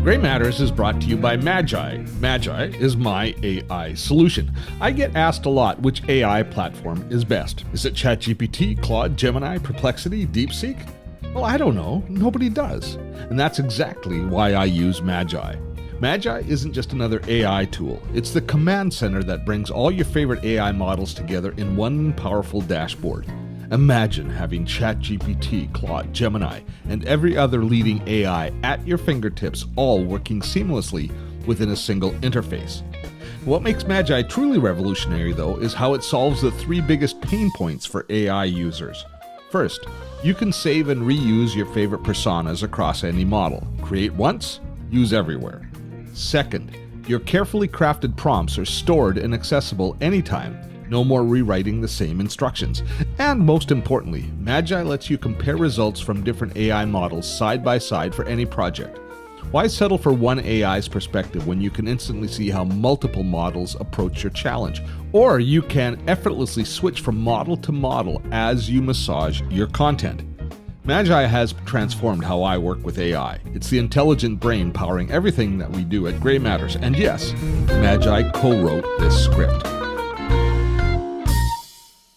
Gray Matters is brought to you by Magi. Magi is my AI solution. I get asked a lot which AI platform is best. Is it ChatGPT, Claude, Gemini, Perplexity, DeepSeek? Well, I don't know. Nobody does. And that's exactly why I use Magi. Magi isn't just another AI tool. It's the command center that brings all your favorite AI models together in one powerful dashboard. Imagine having ChatGPT, Claude, Gemini, and every other leading AI at your fingertips, all working seamlessly within a single interface. What makes Magi truly revolutionary, though, is how it solves the three biggest pain points for AI users. First, you can save and reuse your favorite personas across any model. Create once, use everywhere. Second, your carefully crafted prompts are stored and accessible anytime. No more rewriting the same instructions. And most importantly, Magi lets you compare results from different AI models side by side for any project. Why settle for one AI's perspective when you can instantly see how multiple models approach your challenge? Or you can effortlessly switch from model to model as you massage your content. Magi has transformed how I work with AI. It's the intelligent brain powering everything that we do at Gray Matters. And yes, Magi co-wrote this script.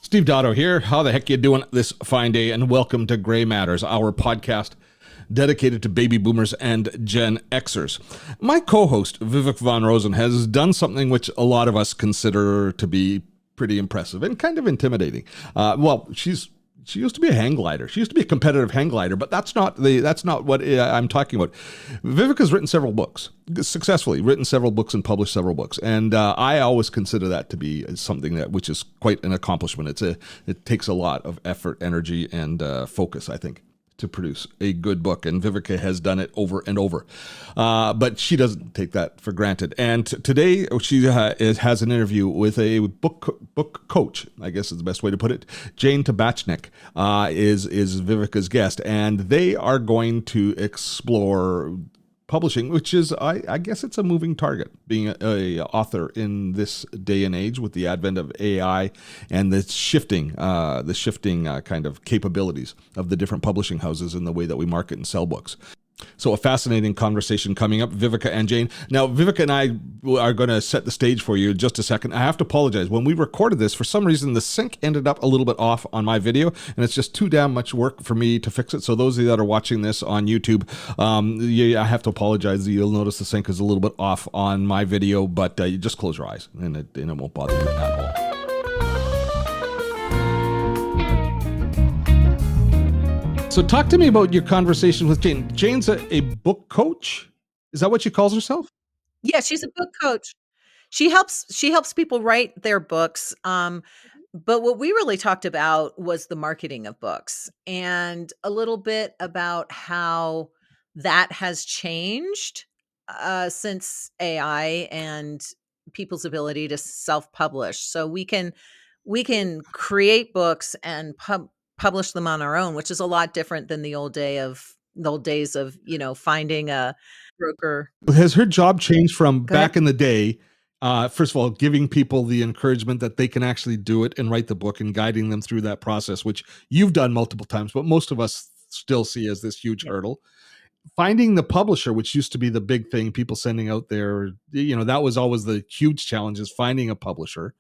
Steve Dotto here. How the heck you doing this fine day? And welcome to Gray Matters, our podcast dedicated to baby boomers and Gen Xers. My co-host, Viveka von Rosen, has done something which a lot of us consider to be pretty impressive and kind of intimidating. She used to be a hang glider. She used to be a competitive hang glider, but that's not what I'm talking about. Vivica's written several books, successfully written several books and published several books, and I always consider that to be something which is quite an accomplishment. It takes a lot of effort, energy, and focus, I think, to produce a good book, and Vivica has done it over and over. But she doesn't take that for granted. And today she has an interview with a book coach, I guess is the best way to put it. Jane Tabachnick is Vivica's guest, and they are going to explore publishing, which is, I guess it's a moving target, being a author in this day and age with the advent of AI and the shifting kind of capabilities of the different publishing houses in the way that we market and sell books. So a fascinating conversation coming up, Vivica and Jane. Now, Vivica and I are going to set the stage for you in just a second. I have to apologize. When we recorded this, for some reason, the sync ended up a little bit off on my video, and it's just too damn much work for me to fix it. So those of you that are watching this on YouTube, I have to apologize. You'll notice the sync is a little bit off on my video, but you just close your eyes, and it won't bother you at all. So talk to me about your conversation with Jane. Jane's a book coach. Is that what she calls herself? Yeah, she's a book coach. She helps people write their books. But what we really talked about was the marketing of books and a little bit about how that has changed since AI and people's ability to self-publish. So we can create books and publish them on our own, which is a lot different than the old days of, finding a broker. Has her job changed from back in the day, first of all, giving people the encouragement that they can actually do it and write the book and guiding them through that process, which you've done multiple times, but most of us still see as this huge hurdle. Finding the publisher, which used to be the big thing, people sending out there, that was always the huge challenge, is finding a publisher.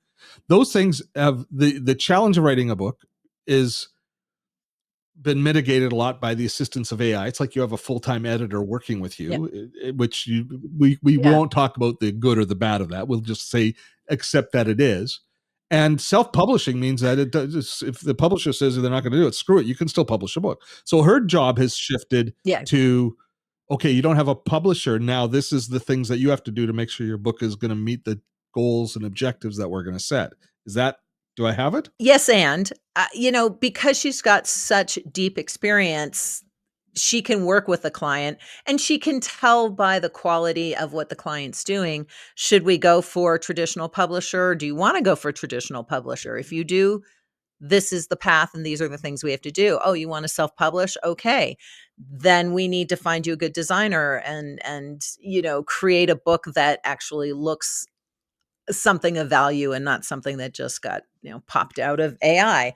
Those things have the challenge of writing a book is been mitigated a lot by the assistance of AI. It's like you have a full-time editor working with you, which we won't talk about the good or the bad of that. We'll just say, accept that it is. And self-publishing means that it does, if the publisher says they're not going to do it, screw it, you can still publish a book. So her job has shifted to, okay, you don't have a publisher. Now this is the things that you have to do to make sure your book is going to meet the goals and objectives that we're going to set. Do I have it? Yes, and, because she's got such deep experience, she can work with the client, and she can tell by the quality of what the client's doing. Should we go for traditional publisher? Do you wanna go for traditional publisher? If you do, this is the path, and these are the things we have to do. Oh, you wanna self-publish? Okay. Then we need to find you a good designer and create a book that actually looks something of value and not something that just got, popped out of AI.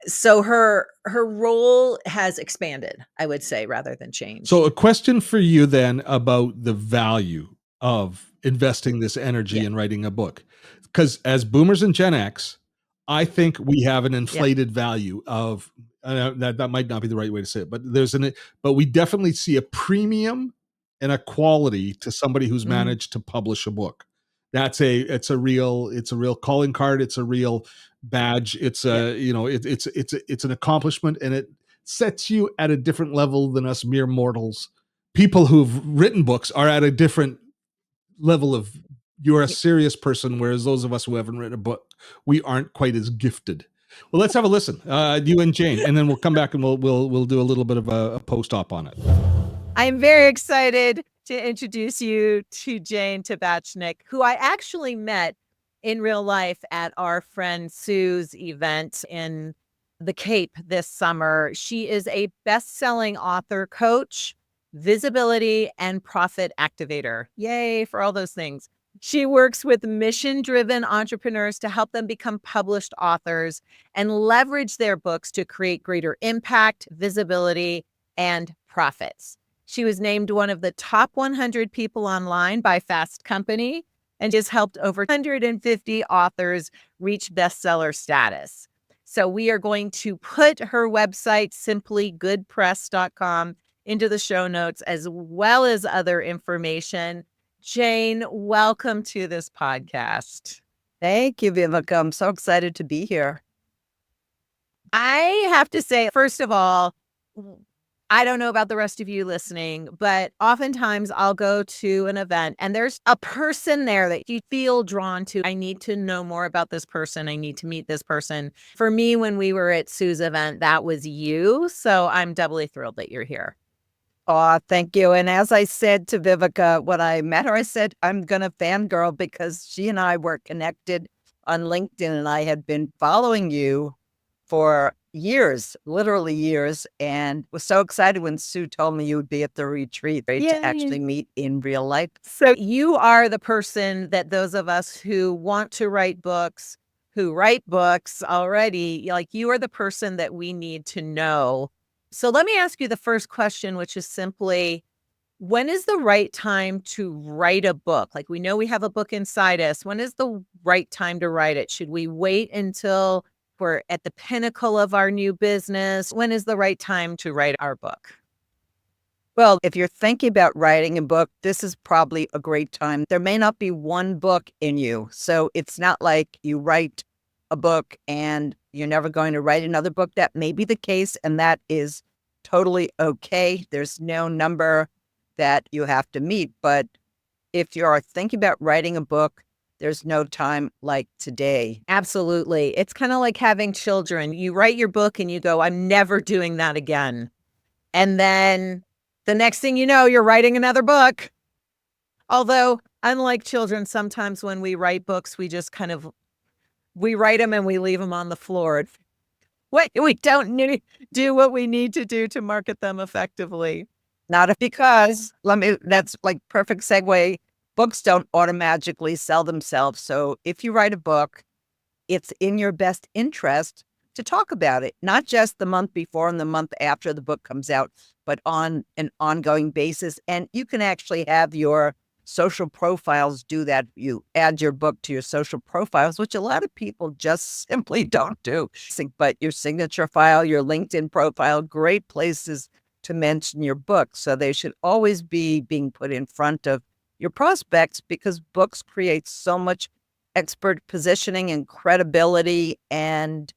So her role has expanded, I would say, rather than So, changed. a question for you then about the value of investing this energy Yeah. in writing a book. Because as boomers and Gen X, I think we have an Yeah. inflated value of that might not be the right way to say it, but but we definitely see a premium and a quality to somebody who's Mhm. managed to publish a book. It's a real calling card. It's a real badge. It's Yeah. a it's an accomplishment, and it sets you at a different level than us mere mortals. People who've written books are at a different level of, you're a Y serious person, whereas those of us who haven't written a book, we aren't quite as gifted. Well, let's have a listen, you and Jane, and then we'll come back and we'll do a little bit of a post op on it. I'm very excited to introduce you to Jane Tabachnick, who I actually met in real life at our friend Sue's event in the Cape this summer. She is a best-selling author, coach, visibility, and profit activator. Yay for all those things. She works with mission-driven entrepreneurs to help them become published authors and leverage their books to create greater impact, visibility, and profits. She was named one of the top 100 people online by Fast Company and has helped over 150 authors reach bestseller status. So we are going to put her website, simplygoodpress.com, into the show notes as well as other information. Jane, welcome to this podcast. Thank you, Vivica. I'm so excited to be here. I have to say, first of all, I don't know about the rest of you listening, but oftentimes I'll go to an event and there's a person there that you feel drawn to. I need to know more about this person. I need to meet this person. For me, when we were at Sue's event, that was you. So I'm doubly thrilled that you're here. Oh, thank you. And as I said to Vivica when I met her, I said, I'm going to fangirl because she and I were connected on LinkedIn and I had been following you for years, literally years, and was so excited when Sue told me you would be at the retreat, right, to actually meet in real life. So you are the person that those of us who want to write books, who write books already, like you are the person that we need to know. So let me ask you the first question, which is simply, when is the right time to write a book? Like, we know we have a book inside us. When is the right time to write it? Should we wait until we're at the pinnacle of our new business? When is the right time to write our book? Well, if you're thinking about writing a book, this is probably a great time. There may not be one book in you. So it's not like you write a book and you're never going to write another book. That may be the case, and that is totally okay. There's no number that you have to meet. But if you are thinking about writing a book, there's no time like today. Absolutely. It's kind of like having children. You write your book and you go, I'm never doing that again. And then the next thing you know, you're writing another book. Although, unlike children, sometimes when we write books, we just kind of, we write them and we leave them on the floor. We don't do what we need to do to market them effectively. Not because, that's like perfect segue. Books don't automatically sell themselves. So if you write a book, it's in your best interest to talk about it, not just the month before and the month after the book comes out, but on an ongoing basis. And you can actually have your social profiles do that. You add your book to your social profiles, which a lot of people just simply don't do. But your signature file, your LinkedIn profile, great places to mention your book. So they should always be being put in front of your prospects because books create so much expert positioning and credibility and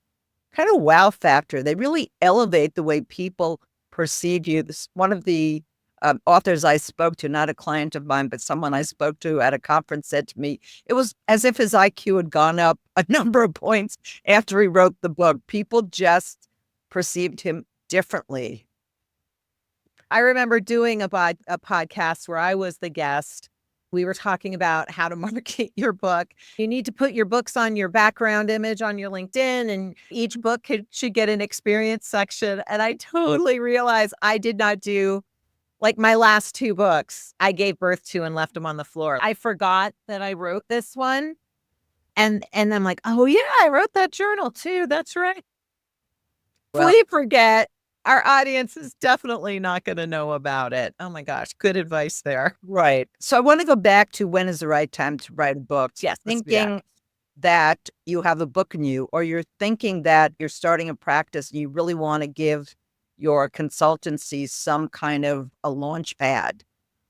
kind of wow factor. They really elevate the way people perceive you. This one of the authors I spoke to, not a client of mine, but someone I spoke to at a conference, said to me, it was as if his IQ had gone up a number of points after he wrote the book. People just perceived him differently. I remember doing a podcast where I was the guest. We were talking about how to market your book. You need to put your books on your background image on your LinkedIn, and each book should get an experience section. And I totally realized I did not do, like, my last two books I gave birth to and left them on the floor. I forgot that I wrote this one. And I'm like, oh yeah, I wrote that journal too. That's right. If we forget, our audience is definitely not going to know about it. Oh my gosh, good advice there. Right. So I want to go back to when is the right time to write a book. Yes, let's do that. Thinking that you have a book in you, or you're thinking that you're starting a practice and you really want to give your consultancy some kind of a launch pad.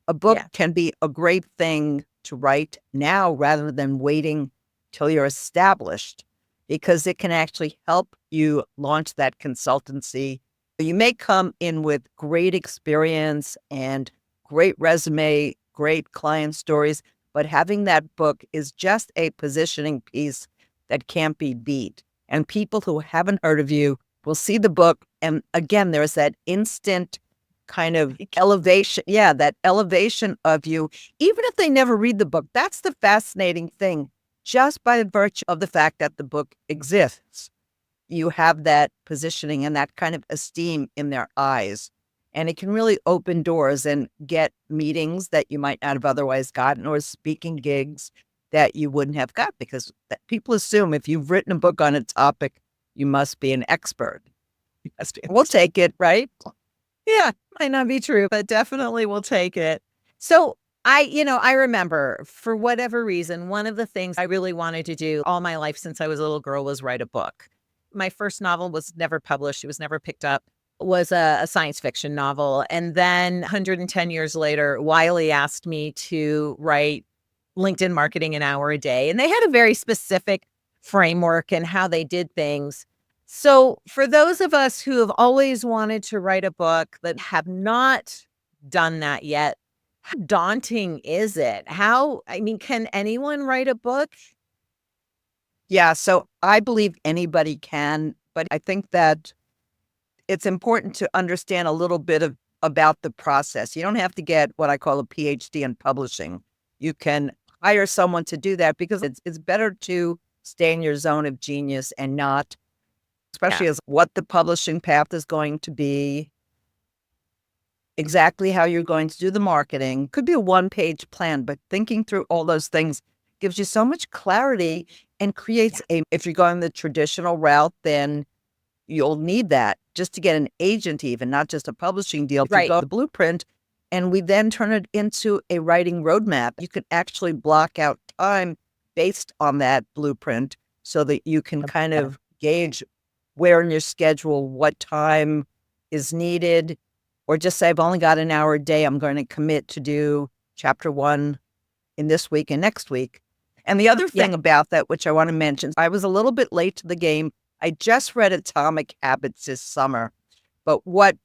A book can be a great thing to write now rather than waiting till you're established, because it can actually help you launch that consultancy. You may come in with great experience and great resume, great client stories, but having that book is just a positioning piece that can't be beat. And people who haven't heard of you will see the book. And again, there's that instant kind of elevation. Yeah, that elevation of you, even if they never read the book. That's the fascinating thing. Just by virtue of the fact that the book exists, you have that positioning and that kind of esteem in their eyes. And it can really open doors and get meetings that you might not have otherwise gotten, or speaking gigs that you wouldn't have got, because people assume if you've written a book on a topic, you must be an expert. We'll take it, right? Yeah, might not be true, but definitely we'll take it. So I remember, for whatever reason, one of the things I really wanted to do all my life since I was a little girl was write a book. My first novel was never published. It was never picked up. It was a science fiction novel. And then 110 years later, Wiley asked me to write LinkedIn Marketing an Hour a Day. And they had a very specific framework and how they did things. So for those of us who have always wanted to write a book that have not done that yet, how daunting is it? Can anyone write a book? Yeah, so I believe anybody can, but I think that it's important to understand a little bit about the process. You don't have to get what I call a PhD in publishing. You can hire someone to do that, because it's better to stay in your zone of genius and not, especially as what the publishing path is going to be, exactly how you're going to do the marketing. Could be a one-page plan, but thinking through all those things gives you so much clarity and creates if you're going the traditional route, then you'll need that just to get an agent, even not just a publishing deal, to go the blueprint. And we then turn it into a writing roadmap. You can actually block out time based on that blueprint so that you can kind of gauge where in your schedule, what time is needed, or just say, I've only got an hour a day. I'm going to commit to do chapter 1 in this week and next week. And the other thing about that, which I want to mention, I was a little bit late to the game. I just read Atomic Habits this summer, and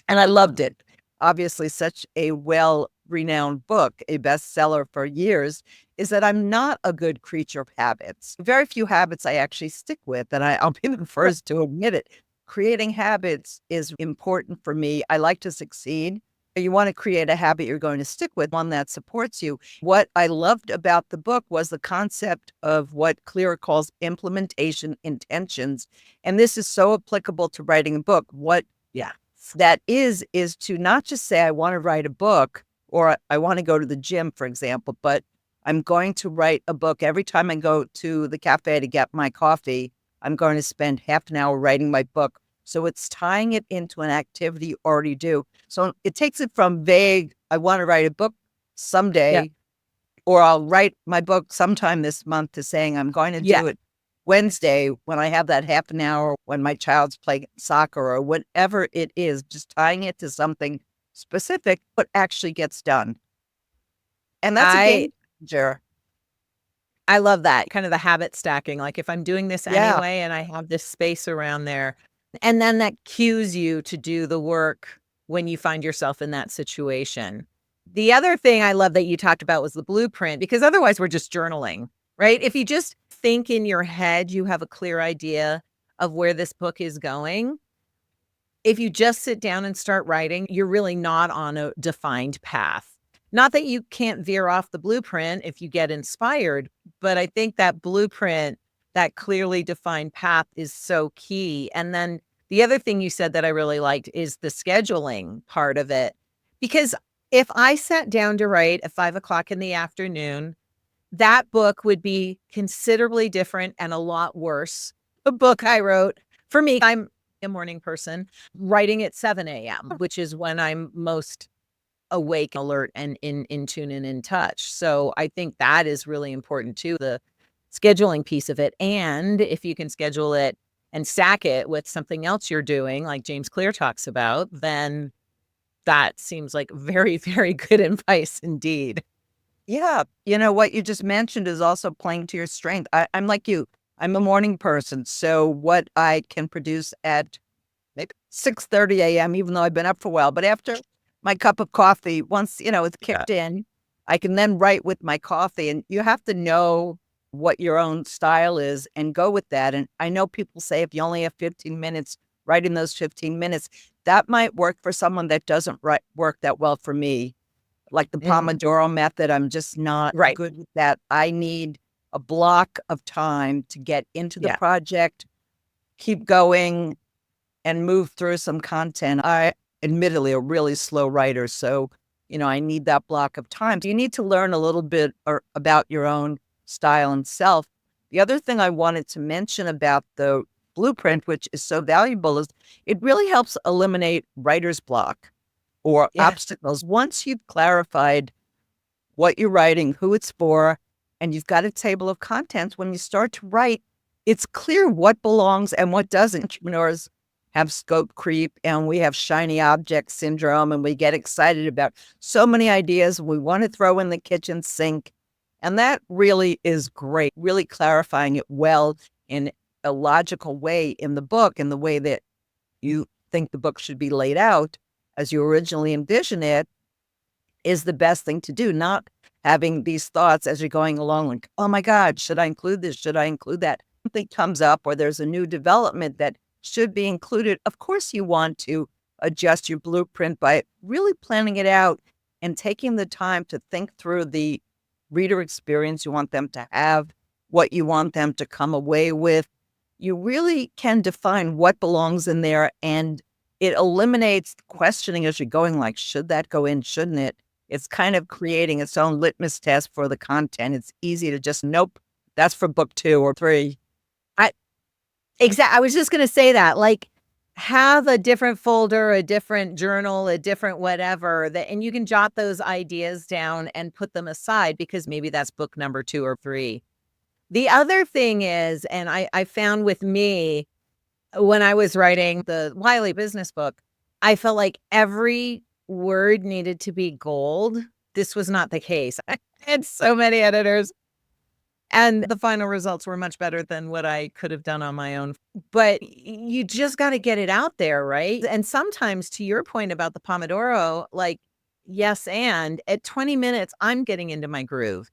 I loved it. Obviously, such a well-renowned book, a bestseller for years, is that I'm not a good creature of habits. Very few habits I actually stick with, and I'll be the first to admit it. Creating habits is important for me. I like to succeed. You want to create a habit you're going to stick with, one that supports you. What I loved about the book was the concept of what Clear calls implementation intentions. And this is so applicable to writing a book. What that is to not just say, I want to write a book, or I want to go to the gym, for example, but I'm going to write a book. Every time I go to the cafe to get my coffee, I'm going to spend half an hour writing my book. So it's tying it into an activity you already do. So it takes it from vague, I want to write a book someday, or I'll write my book sometime this month, to saying I'm going to do it Wednesday when I have that half an hour when my child's playing soccer, or whatever it is, just tying it to something specific, but actually gets done. And that's a game changer. I love that, kind of the habit stacking. Like, if I'm doing this anyway and I have this space around there, and then that cues you to do the work when you find yourself in that situation. The other thing I love that you talked about was the blueprint, because otherwise we're just journaling, right? If you just think in your head, you have a clear idea of where this book is going. If you just sit down and start writing, you're really not on a defined path. Not that you can't veer off the blueprint if you get inspired, but I think that blueprint, that clearly defined path, is so key. And then the other thing you said that I really liked is the scheduling part of it. Because if I sat down to write at 5 o'clock in the afternoon, that book would be considerably different and a lot worse. The book I wrote, for me, I'm a morning person, writing at 7 a.m., which is when I'm most awake, alert, and in tune and in touch. So I think that is really important too, the scheduling piece of it. And if you can schedule it and stack it with something else you're doing, like James Clear talks about, then that seems like very, very good advice indeed. Yeah. You know, what you just mentioned is also playing to your strength. I'm like you. I'm a morning person. So what I can produce at maybe 6:30 a.m., even though I've been up for a while, but after my cup of coffee, once, it's kicked in, I can then write with my coffee. And you have to know what your own style is and go with that. And I know people say if you only have 15 minutes, writing those 15 minutes, that might work for someone that doesn't work that well for me. Like the Pomodoro method, I'm just not Right. good with that. I need a block of time to get into the project, keep going, and move through some content. I admittedly a really slow writer, so I need that block of time. You need to learn a little bit about your own style and self. The other thing I wanted to mention about the blueprint, which is so valuable, is it really helps eliminate writer's block or obstacles. Once you've clarified what you're writing, who it's for, and you've got a table of contents, when you start to write, it's clear what belongs and what doesn't. Entrepreneurs have scope creep and we have shiny object syndrome, and we get excited about so many ideas we want to throw in the kitchen sink. And that really is great, really clarifying it well in a logical way in the book, in the way that you think the book should be laid out as you originally envision it, is the best thing to do. Not having these thoughts as you're going along, like, oh my God, should I include this? Should I include that? Something comes up or there's a new development that should be included. Of course, you want to adjust your blueprint by really planning it out and taking the time to think through the reader experience you want them to have, what you want them to come away with. You really can define what belongs in there, and it eliminates questioning as you're going, like, should that go in? Shouldn't it? It's kind of creating its own litmus test for the content. It's easy to just, nope, that's for book 2 or 3. I was just going to say that, like, have a different folder, a different journal, a different whatever, and you can jot those ideas down and put them aside because maybe that's book number 2 or 3. The other thing is, and I found with me, when I was writing the Wiley business book, I felt like every word needed to be gold. This was not the case. I had so many editors, and the final results were much better than what I could have done on my own. But you just got to get it out there, right? And sometimes, to your point about the Pomodoro, like, yes, and at 20 minutes, I'm getting into my groove.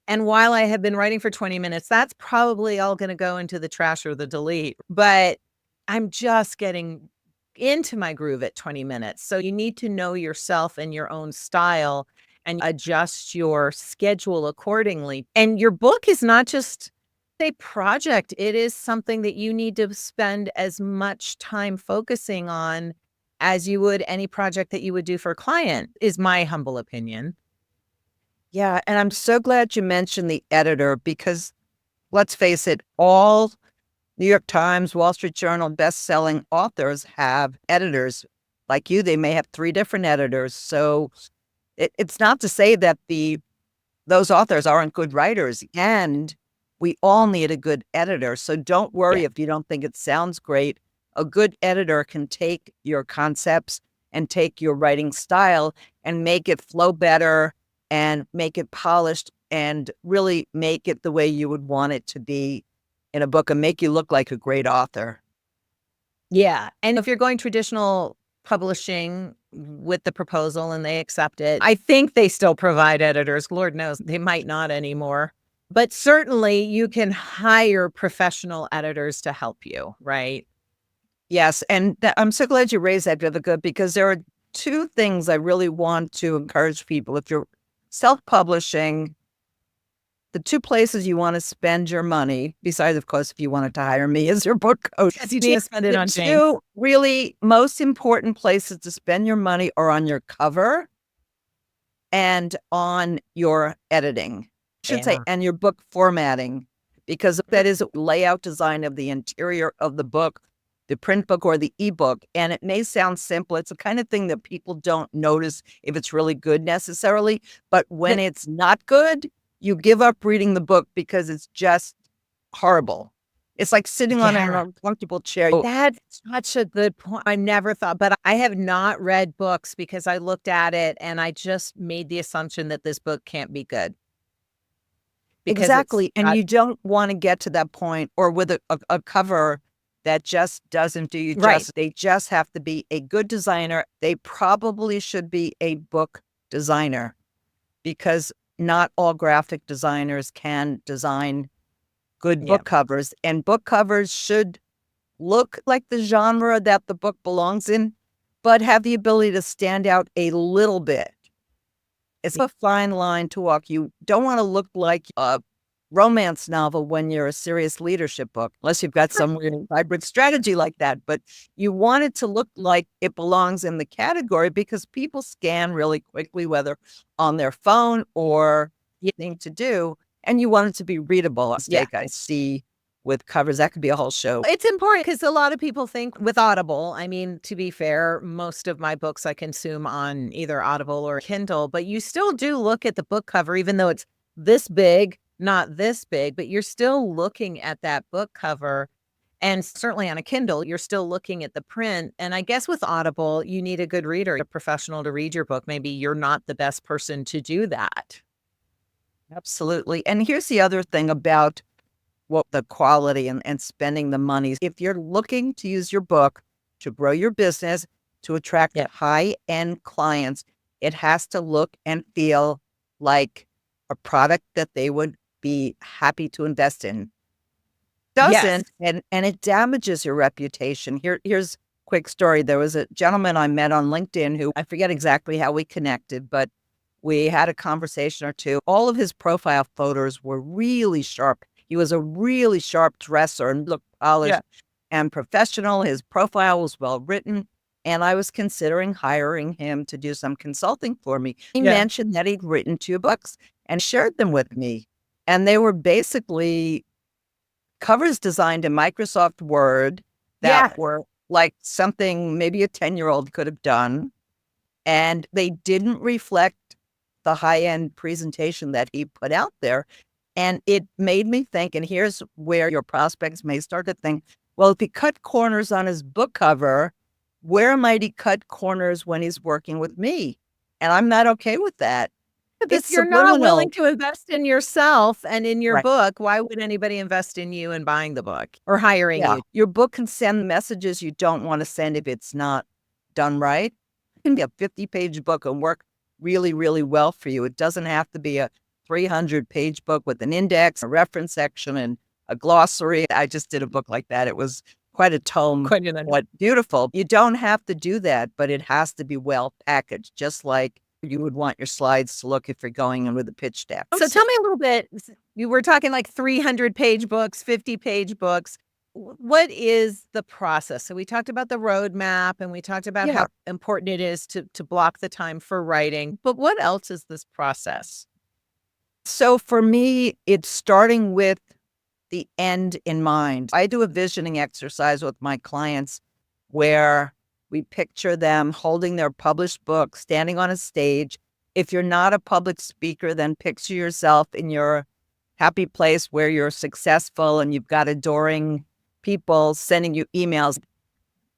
And while I have been writing for 20 minutes, that's probably all going to go into the trash or the delete. But I'm just getting into my groove at 20 minutes. So you need to know yourself and your own style and adjust your schedule accordingly. And your book is not just a project. It is something that you need to spend as much time focusing on as you would any project that you would do for a client, is my humble opinion. Yeah, and I'm so glad you mentioned the editor because, let's face it, all New York Times, Wall Street Journal, best-selling authors have editors. Like you, they may have 3 different editors. So it's not to say that those authors aren't good writers, and we all need a good editor. So don't worry if you don't think it sounds great. A good editor can take your concepts and take your writing style and make it flow better and make it polished and really make it the way you would want it to be in a book and make you look like a great author. Yeah. And if you're going traditional publishing with the proposal and they accept it, I think they still provide editors. Lord knows they might not anymore. But certainly you can hire professional editors to help you, right? Yes. And I'm so glad you raised that, Viveka, because there are 2 things I really want to encourage people. If you're self-publishing, the 2 places you want to spend your money, besides, of course, if you wanted to hire me as your book coach. Yes, you need to spend it on Jane. The 2 really most important places to spend your money are on your cover and on your editing. I should say, and your book formatting, because that is layout design of the interior of the book. the print book or the ebook. And it may sound simple. It's the kind of thing that people don't notice if it's really good necessarily. But when it's not good, you give up reading the book because it's just horrible. It's like sitting on an uncomfortable chair. That's such a good point. I never thought, but I have not read books because I looked at it and I just made the assumption that this book can't be good. Exactly. And you don't want to get to that point or with a cover that just doesn't do you justice. They just have to be a good designer. They probably should be a book designer because not all graphic designers can design good book covers. And book covers should look like the genre that the book belongs in, but have the ability to stand out a little bit. It's a fine line to walk. You don't want to look like a romance novel when you're a serious leadership book, unless you've got some really vibrant strategy like that. But you want it to look like it belongs in the category because people scan really quickly, whether on their phone or anything to do. And you want it to be readable. Mistake I see with covers, that could be a whole show. It's important because a lot of people think with Audible, I mean, to be fair, most of my books I consume on either Audible or Kindle, but you still do look at the book cover, even though it's this big, not this big, but you're still looking at that book cover. And certainly on a Kindle, you're still looking at the print. And I guess with Audible, you need a good reader, a professional to read your book. Maybe you're not the best person to do that. Absolutely. And here's the other thing about what the quality and spending the money. If you're looking to use your book to grow your business, to attract high-end clients, it has to look and feel like a product that they would be happy to invest in. Doesn't, and it damages your reputation. Here's a quick story. There was a gentleman I met on LinkedIn who, I forget exactly how we connected, but we had a conversation or two. All of his profile photos were really sharp. He was a really sharp dresser and looked polished and professional. His profile was well written. And I was considering hiring him to do some consulting for me. He mentioned that he'd written 2 books and shared them with me. And they were basically covers designed in Microsoft Word that were like something maybe a 10-year-old could have done. And they didn't reflect the high-end presentation that he put out there. And it made me think, and here's where your prospects may start to think, well, if he cut corners on his book cover, where might he cut corners when he's working with me? And I'm not okay with that. If you're not willing to invest in yourself and in your book, why would anybody invest in you and buying the book or hiring you? Your book can send messages you don't want to send if it's not done right. It can be a 50-page book and work really, really well for you. It doesn't have to be a 300-page book with an index, a reference section, and a glossary. I just did a book like that. It was quite a tome, but beautiful. You don't have to do that, but it has to be well packaged, just like you would want your slides to look if you're going in with a pitch deck. So tell me a little bit, you were talking like 300-page books, 50-page books. What is the process? So we talked about the roadmap and we talked about how important it is to block the time for writing, but what else is this process? So for me, it's starting with the end in mind. I do a visioning exercise with my clients where we picture them holding their published book, standing on a stage. If you're not a public speaker, then picture yourself in your happy place where you're successful and you've got adoring people sending you emails.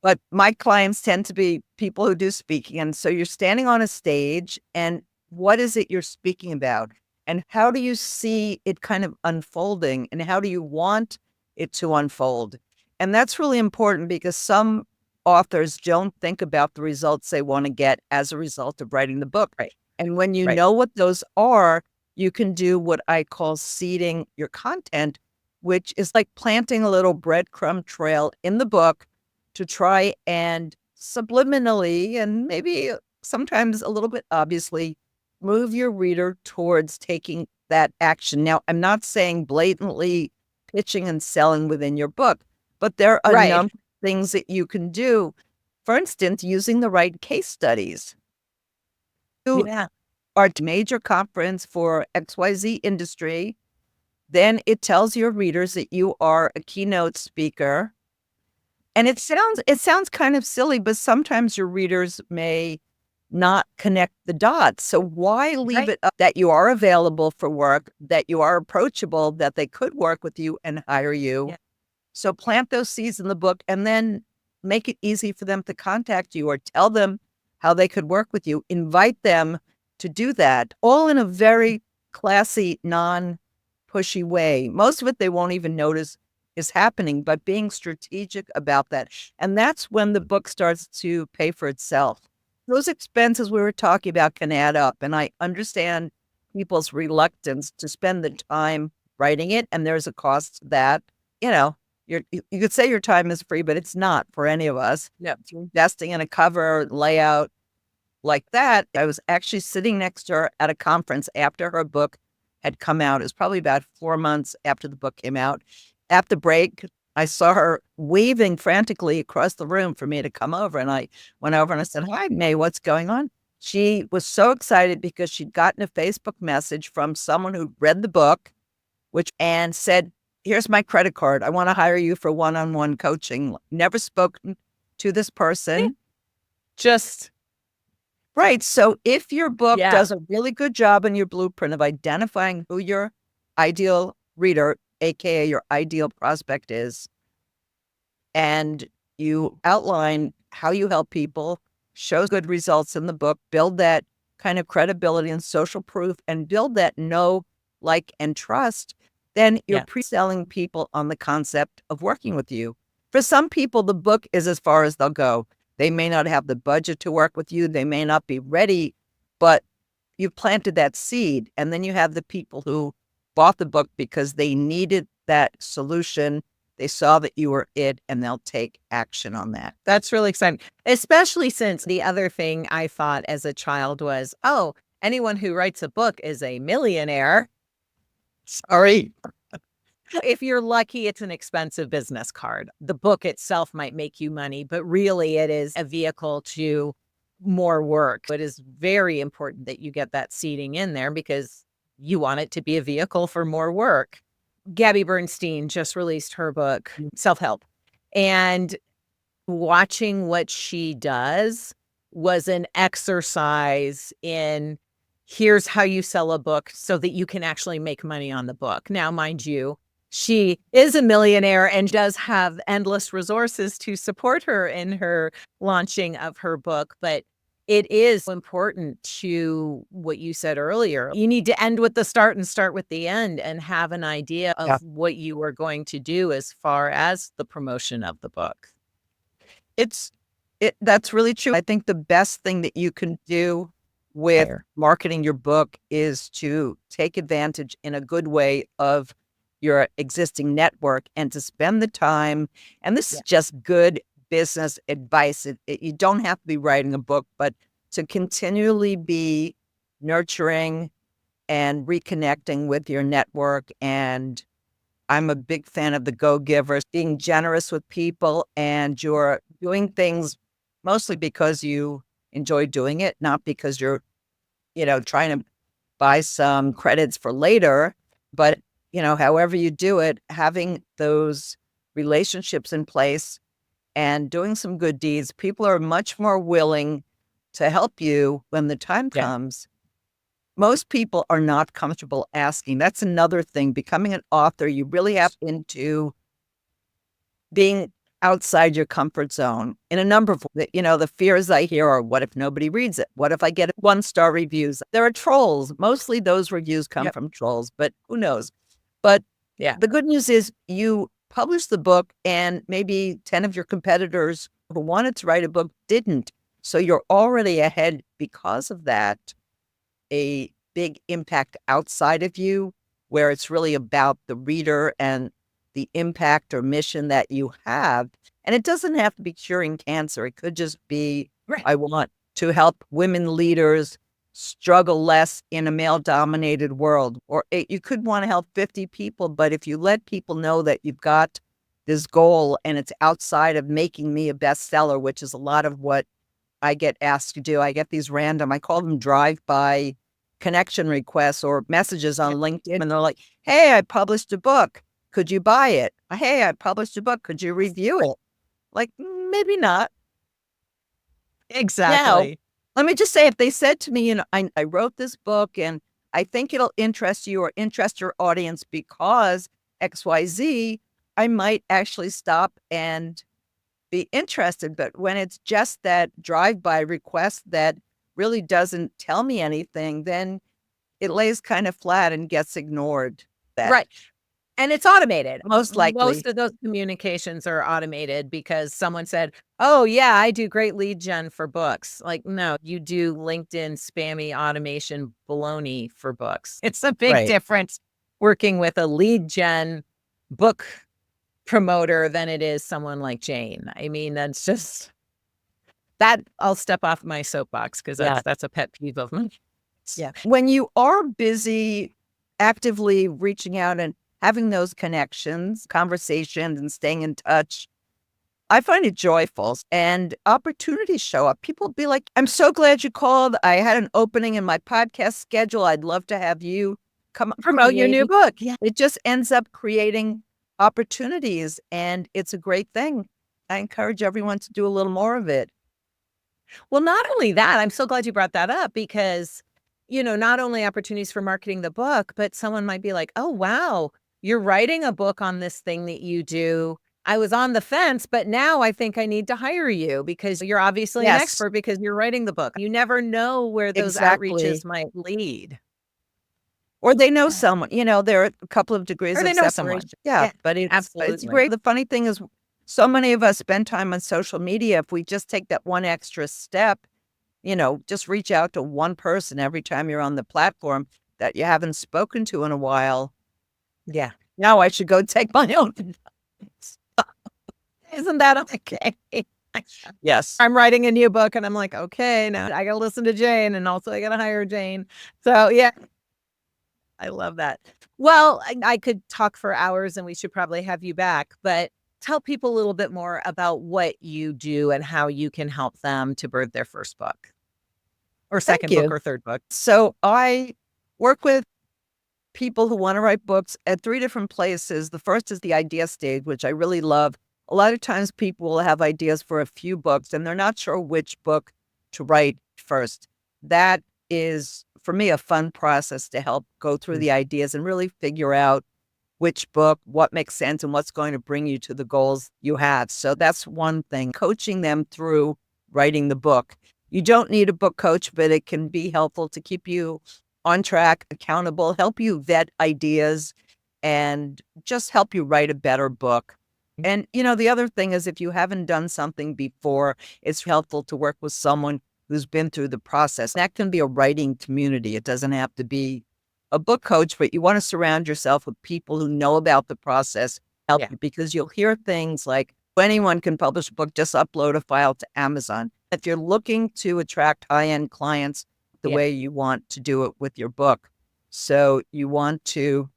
But my clients tend to be people who do speaking. And so you're standing on a stage, and what is it you're speaking about? And how do you see it kind of unfolding? And how do you want it to unfold? And that's really important because some authors don't think about the results they want to get as a result of writing the book. And when you know what those are, you can do what I call seeding your content, which is like planting a little breadcrumb trail in the book to try and subliminally and maybe sometimes a little bit obviously move your reader towards taking that action. Now, I'm not saying blatantly pitching and selling within your book, but there are a number of things that you can do. For instance, using the right case studies. Our major conference for XYZ industry, then it tells your readers that you are a keynote speaker. And it sounds kind of silly, but sometimes your readers may not connect the dots. So why leave Right. it up that you are available for work, that you are approachable, that they could work with you and hire you? Yeah. So plant those seeds in the book and then make it easy for them to contact you or tell them how they could work with you. Invite them to do that, all in a very classy, non-pushy way. Most of it they won't even notice is happening, but being strategic about that. And that's when the book starts to pay for itself. Those expenses we were talking about can add up. And I understand people's reluctance to spend the time writing it. And there's a cost to that, you know, you could say your time is free, but it's not for any of us. No. Investing in a cover layout like that. I was actually sitting next to her at a conference after her book had come out. It was probably about 4 months after the book came out. At the break, I saw her waving frantically across the room for me to come over. And I went over and I said, "Hi, May, what's going on?" She was so excited because she'd gotten a Facebook message from someone who read the book, and said, "Here's my credit card. I want to hire you for one-on-one coaching." Never spoken to this person. Just Right. So if your book Yeah. does a really good job in your blueprint of identifying who your ideal reader, AKA your ideal prospect is, and you outline how you help people, show good results in the book, build that kind of credibility and social proof, and build that know, like, and trust, then you're Yeah. pre-selling people on the concept of working with you. For some people, the book is as far as they'll go. They may not have the budget to work with you. They may not be ready, but you've planted that seed. And then you have the people who bought the book because they needed that solution. They saw that you were it, and they'll take action on that. That's really exciting, especially since the other thing I thought as a child was, oh, anyone who writes a book is a millionaire. Sorry. If you're lucky, it's an expensive business card. The book itself might make you money, but really it is a vehicle to more work. It is very important that you get that seeding in there because you want it to be a vehicle for more work. Gabby Bernstein just released her book, Self-Help, and watching what she does was an exercise in here's how you sell a book so that you can actually make money on the book. Now, mind you, she is a millionaire and does have endless resources to support her in her launching of her book. But it is important to what you said earlier. You need to end with the start and start with the end and have an idea of Yeah. what you are going to do as far as the promotion of the book. That's really true. I think the best thing that you can do with marketing your book is to take advantage in a good way of your existing network and to spend the time. And this is just good business advice. You don't have to be writing a book, but to continually be nurturing and reconnecting with your network. And I'm a big fan of the go-givers, being generous with people, and you're doing things mostly because you enjoy doing it, not because you're, trying to buy some credits for later. But, however you do it, having those relationships in place and doing some good deeds, people are much more willing to help you when the time comes. Most people are not comfortable asking. That's another thing. Becoming an author, you really have into being outside your comfort zone in a number of, the fears I hear are, what if nobody reads it? What if I get 1-star reviews? There are trolls. Mostly those reviews come from trolls, but who knows? But the good news is you published the book and maybe 10 of your competitors who wanted to write a book didn't. So you're already ahead because of that. A big impact outside of you, where it's really about the reader and the impact or mission that you have. And it doesn't have to be curing cancer. It could just be, I want to help women leaders struggle less in a male-dominated world. Or you could want to help 50 people, but if you let people know that you've got this goal and it's outside of making me a bestseller, which is a lot of what I get asked to do. I get these random, I call them drive-by connection requests or messages on LinkedIn. And they're like, hey, I published a book. Could you buy it? Hey, I published a book. Could you review it? Like, maybe not. Exactly. Let me just say, if they said to me, I wrote this book and I think it'll interest you or interest your audience because XYZ, I might actually stop and be interested. But when it's just that drive-by request that really doesn't tell me anything, then it lays kind of flat and gets ignored. Right. And it's automated. Most likely. Most of those communications are automated because someone said, oh, yeah, I do great lead gen for books. Like, no, you do LinkedIn spammy automation baloney for books. It's a big Right. difference working with a lead gen book promoter than it is someone like Jane. I mean, that's just that I'll step off my soapbox because Yeah. that's a pet peeve of mine. Yeah. When you are busy actively reaching out and having those connections, conversations, and staying in touch, I find it joyful and opportunities show up. People be like, I'm so glad you called. I had an opening in my podcast schedule. I'd love to have you come Promote your new book. Yeah. It just ends up creating opportunities and it's a great thing. I encourage everyone to do a little more of it. Well, not only that, I'm so glad you brought that up because, not only opportunities for marketing the book, but someone might be like, oh, wow, you're writing a book on this thing that you do. I was on the fence, but now I think I need to hire you because you're obviously an Yes. expert because you're writing the book. You never know where those Exactly. outreaches might lead. Or they know someone, there are a couple of degrees Or of they know someone. separation. Yeah, Yeah, but it's absolutely. great. The funny thing is so many of us spend time on social media. If we just take that one extra step, just reach out to one person every time you're on the platform that you haven't spoken to in a while. Yeah. Now I should go take my own. Isn't that okay? Yes. I'm writing a new book and I'm like, okay, now I got to listen to Jane and also I got to hire Jane. So, yeah, I love that. Well, I could talk for hours and we should probably have you back, but tell people a little bit more about what you do and how you can help them to birth their first book or second book you. or third book. So I work with people who want to write books at 3 different places. The first is the idea stage, which I really love. A lot of times people will have ideas for a few books and they're not sure which book to write first. That is, for me, a fun process to help go through the ideas and really figure out which book, what makes sense, and what's going to bring you to the goals you have. So that's one thing, coaching them through writing the book. You don't need a book coach, but it can be helpful to keep you on track, accountable, help you vet ideas, and just help you write a better book. And, the other thing is if you haven't done something before, it's helpful to work with someone who's been through the process. That can be a writing community. It doesn't have to be a book coach, but you want to surround yourself with people who know about the process, help you, because you'll hear things like anyone can publish a book, just upload a file to Amazon. If you're looking to attract high-end clients the way you want to do it with your book. So you want to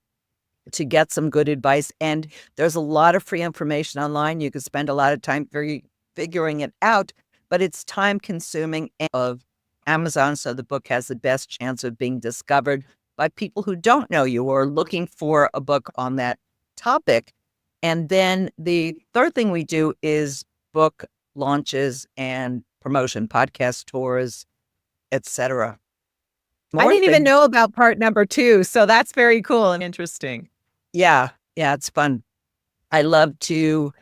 get some good advice. And there's a lot of free information online. You can spend a lot of time figuring it out, but it's time consuming of Amazon. So the book has the best chance of being discovered by people who don't know you or are looking for a book on that topic. And then the third thing we do is book launches and promotion, podcast tours, etc. I didn't even know about part number 2. So that's very cool and interesting. Yeah, it's fun. I love to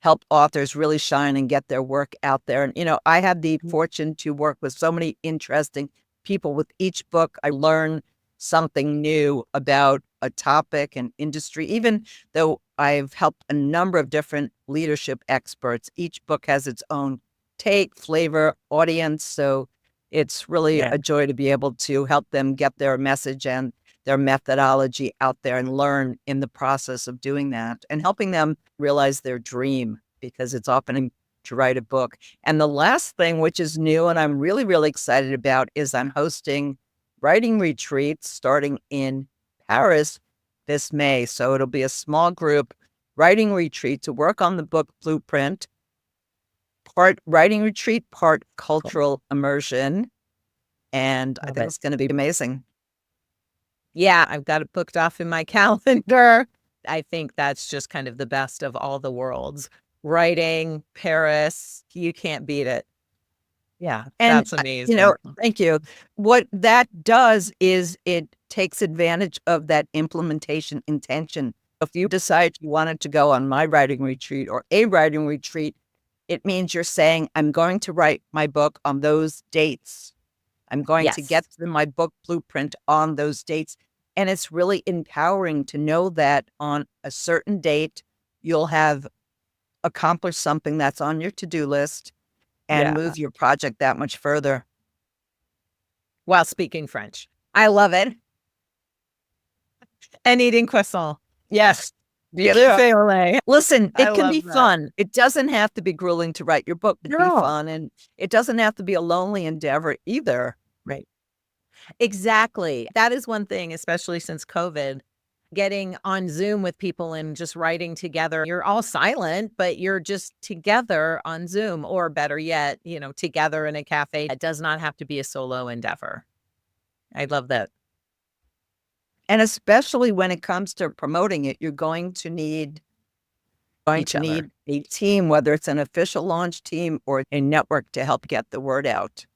help authors really shine and get their work out there. And, I have the fortune to work with so many interesting people. With each book, I learn something new about a topic and industry. Even though I've helped a number of different leadership experts, each book has its own take, flavor, audience. So it's really a joy to be able to help them get their message and their methodology out there and learn in the process of doing that and helping them realize their dream, because it's often to write a book. And the last thing, which is new and I'm really, really excited about, is I'm hosting writing retreats starting in Paris this May. So it'll be a small group writing retreat to work on the book blueprint, part writing retreat, part cultural immersion. And I think it's going to be amazing. Yeah, I've got it booked off in my calendar. I think that's just kind of the best of all the worlds. writing, Paris. You can't beat it. Yeah, And, that's amazing. thank you. What that does is it takes advantage of that implementation intention. If you decide you wanted to go on my writing retreat or a writing retreat, it means you're saying, I'm going to write my book on those dates. I'm going to get Yes. to my book blueprint on those dates. And it's really empowering to know that on a certain date, you'll have accomplished something that's on your to-do list and Yeah. move your project that much further. While speaking French I love it. and eating croissant. Yes. Yeah. Fait au lait. Listen, I it can love be that. fun. It doesn't have to be grueling to write your book. It can be No. fun, and it doesn't have to be a lonely endeavor either. Right. Exactly. That is one thing, especially since COVID, getting on Zoom with people and just writing together. You're all silent, but you're just together on Zoom, or better yet, together in a cafe. It does not have to be a solo endeavor. I love that. And especially when it comes to promoting it, you're going to need Each other. a team, whether it's an official launch team or a network to help get the word out.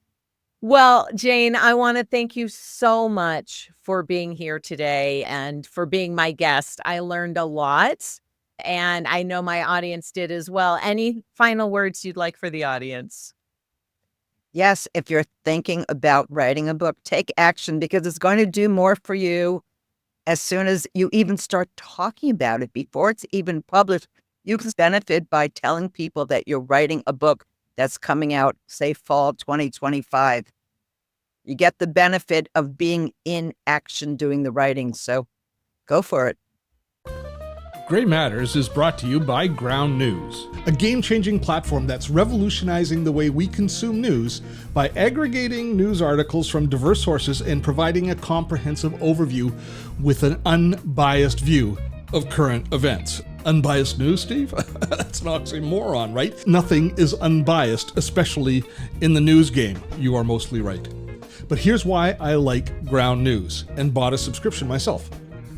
Well, Jane, I want to thank you so much for being here today and for being my guest. I learned a lot, and I know my audience did as well. Any final words you'd like for the audience? Yes, if you're thinking about writing a book, take action because it's going to do more for you as soon as you even start talking about it. Before it's even published, you can benefit by telling people that you're writing a book that's coming out, say, fall 2025. You get the benefit of being in action doing the writing. So go for it. Gray Matters is brought to you by Ground News, a game-changing platform that's revolutionizing the way we consume news by aggregating news articles from diverse sources and providing a comprehensive overview with an unbiased view of current events. Unbiased news, Steve? That's an oxymoron, right? Nothing is unbiased, especially in the news game. You are mostly right. But here's why I like Ground News and bought a subscription myself.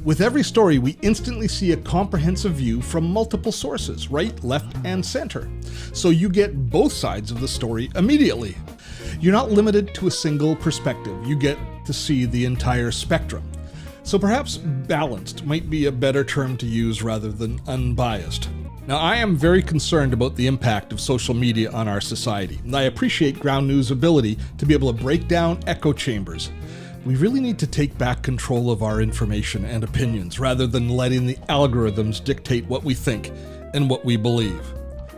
With every story, we instantly see a comprehensive view from multiple sources, right, left, and center. So you get both sides of the story immediately. You're not limited to a single perspective. You get to see the entire spectrum. So perhaps balanced might be a better term to use rather than unbiased. Now, I am very concerned about the impact of social media on our society, and I appreciate Ground News' ability to be able to break down echo chambers. We really need to take back control of our information and opinions rather than letting the algorithms dictate what we think and what we believe.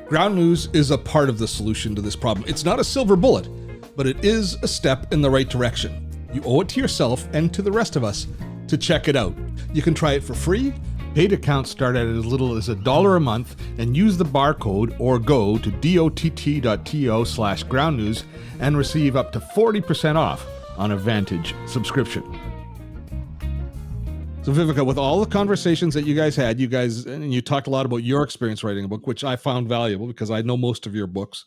Ground News is a part of the solution to this problem. It's not a silver bullet, but it is a step in the right direction. You owe it to yourself and to the rest of us to check it out. You can try it for free. Paid accounts start at as little as $1 a month, and use the barcode or go to dott.to/groundnews and receive up to 40% off on a Vantage subscription. So Viveka, with all the conversations that you guys had, and you talked a lot about your experience writing a book, which I found valuable because I know most of your books.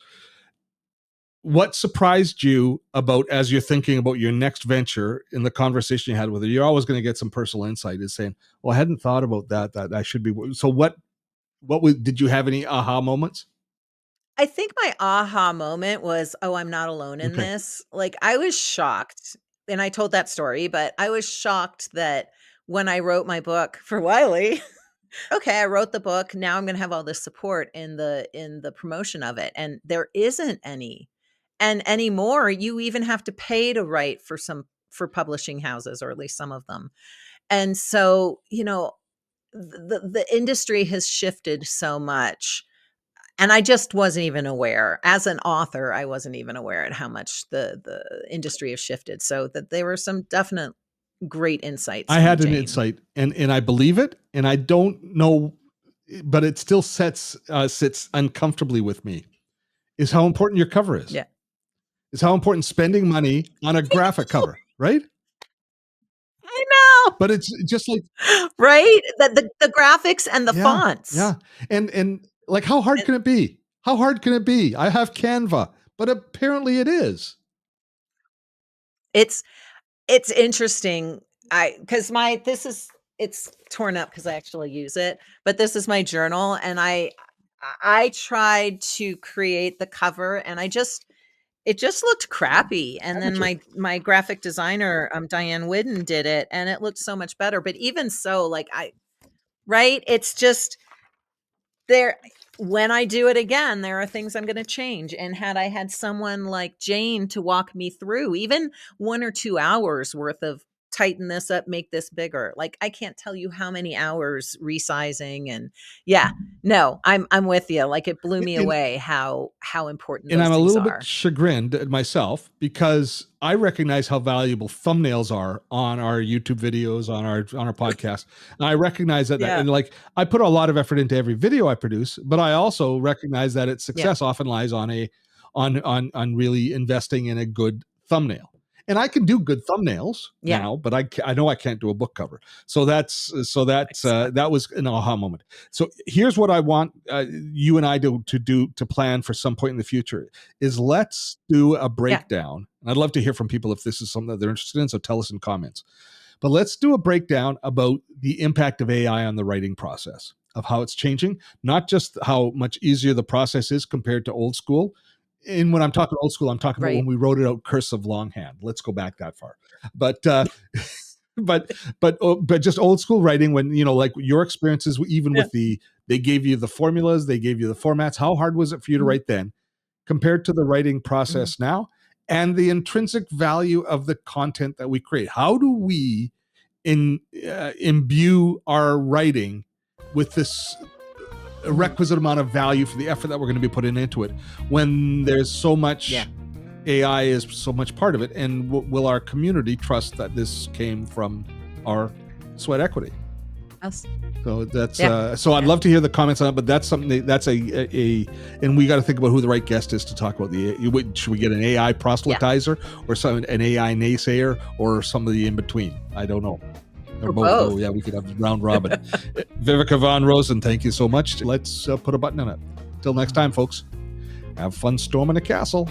What surprised you about, as you're thinking about your next venture, in the conversation you had with her? You're always going to get some personal insight, is saying, well, I hadn't thought about that I should be. So did you have any aha moments? I think my aha moment was, oh, I'm not alone in Okay. this. Like, I was shocked, and I told that story, but I was shocked that when I wrote my book for Wiley, okay, I wrote the book. Now I'm going to have all this support in the promotion of it, and there isn't any. And anymore, you even have to pay to write for publishing houses, or at least some of them. And so, the industry has shifted so much. And I just wasn't even aware. As an author, I wasn't even aware at how much the industry has shifted. So that there were some definite great insights I from had an Jane. insight, and I believe it, and I don't know, but it still sits uncomfortably with me, is how important your cover is. Yeah. Is how important spending money on a graphic cover, right? I know. But it's just like, Right? The graphics and the yeah, fonts. yeah. And like, how hard can it be? How hard can it be? I have Canva, but apparently it is. It's interesting. It's torn up because I actually use it, but this is my journal, and I tried to create the cover and it just looked crappy. And then my graphic designer, Diane Whidden, did it and it looked so much better. But even so, like right? It's just there. When I do it again, there are things I'm going to change. And had I had someone like Jane to walk me through even 1 or 2 hours worth of tighten this up, make this bigger. Like I can't tell you how many hours resizing and no, I'm with you. Like it blew me away how important And those I'm a things little are. bit chagrined at myself because I recognize how valuable thumbnails are on our YouTube videos, on our podcast. And I recognize that, and like I put a lot of effort into every video I produce, but I also recognize that its success often lies on really investing in a good thumbnail. And I can do good thumbnails now, but I know I can't do a book cover. So that was an aha moment. So here's what I want you and I to plan for some point in the future is let's do a breakdown. I'd love to hear from people if this is something that they're interested in. So tell us in comments. But let's do a breakdown about the impact of AI on the writing process, of how it's changing, not just how much easier the process is compared to old school. And when I'm talking old school, I'm talking about when we wrote it out cursive longhand. Let's go back that far. But but just old school writing when, like your experiences, even with they gave you the formulas, they gave you the formats. How hard was it for you to write then compared to the writing process now and the intrinsic value of the content that we create? How do we imbue our writing with this a requisite amount of value for the effort that we're going to be putting into it when there's so much AI is so much part of it? And will our community trust that this came from our sweat equity? Yes. So that's so I'd love to hear the comments on it, but that's something that's and we got to think about who the right guest is to talk about should we get an AI proselytizer or an AI naysayer or somebody in between? I don't know. Or both. Oh, yeah, we could have round robin. Viveka von Rosen, thank you so much. Let's put a button on it. Till next time, folks. Have fun storming a castle.